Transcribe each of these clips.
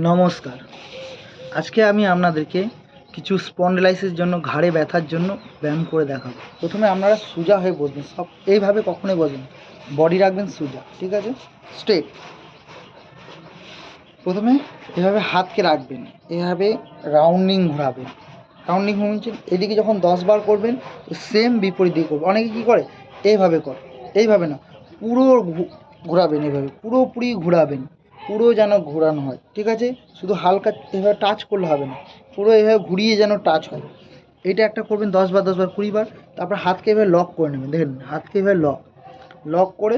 নমস্কার। আজকে আমি আপনাদেরকে কিছু স্পন্ডিলাইসিসের জন্য ঘাড়ে ব্যথার জন্য ব্যায়াম করে দেখাবো। প্রথমে আপনারা সোজা হয়ে বসবেন, সব এইভাবে কখনোই বসবেন, বডি রাখবেন সোজা, ঠিক আছে, স্ট্রেট। প্রথমে এভাবে হাতকে রাখবেন, এভাবে রাউন্ডিং ঘোরাবেন। রাউন্ডিং ঘুরছেন এদিকে যখন 10 বার করবেন তো সেম বিপরীত দিকে করবেন। অনেকে কী করে এইভাবে করে, এইভাবে না, পুরো ঘোরাবেন, এভাবে পুরোপুরি ঘোরাবেন, পুরো যেন ঘোরানো হয়, ঠিক আছে। শুধু হালকা এভাবে টাচ করলে হবে না, পুরো এভাবে ঘুরিয়ে যেন টাচ হয়। এইটা একটা করবেন 10 বার 10 বার 20 বার। তারপর হাতকে এভাবে লক করে নেবেন, দেখেন হাতকে এভাবে লক করে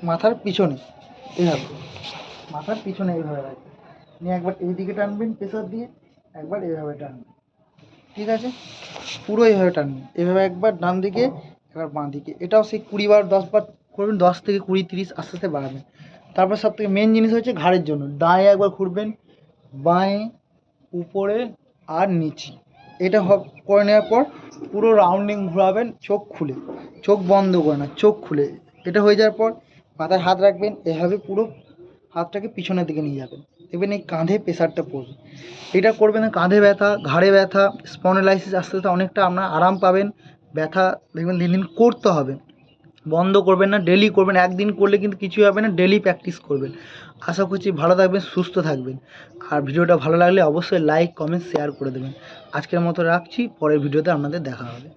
মাথার পিছনে এভাবে, মাথার পিছনে এইভাবে রাখবেন, নিয়ে একবার এইদিকে টানবেন প্রেসার দিয়ে, একবার এইভাবে টানবেন, ঠিক আছে। পুরো এইভাবে টানবেন, এভাবে একবার ডান দিকে, একবার বাঁ দিকে। এটাও সেই 20 বার 10 বার করবেন, 10 থেকে 20 30 আস্তে আস্তে বাড়াবেন। তারপর সব থেকে মেন জিনিস হচ্ছে ঘাড়ের জন্য ডাঁয়ে একবার ঘুরবেন, বাঁয়ে, উপরে আর নিচে। এটা করে নেওয়ার পর পুরো রাউন্ডিং ঘোরাবেন চোখ খুলে, চোখ বন্ধ করে না, চোখ খুলে। এটা হয়ে যাওয়ার পর মাথায় হাত রাখবেন, এভাবে পুরো হাতটাকে পিছনের দিকে নিয়ে যাবেন, দেখবেন এই কাঁধে প্রেসারটা পড়বে। এটা করবেন, কাঁধে ব্যথা, ঘাড়ে ব্যথা, স্পন্ডিলাইসিস আস্তে আস্তে অনেকটা আপনারা আরাম পাবেন। ব্যথা দেখবেন দিন দিন করতে হবে, বন্ধ করবেন না, ডেলি করবেন। একদিন করলে কিন্তু কিছুই হবে না, ডেলি প্র্যাকটিস করবেন। আশা করছি ভালো থাকবেন, সুস্থ থাকবেন। আর ভিডিওটা ভালো লাগলে অবশ্যই লাইক কমেন্ট শেয়ার করে দেবেন। আজকের মতো রাখছি, পরের ভিডিওতে আপনাদের দেখা হবে।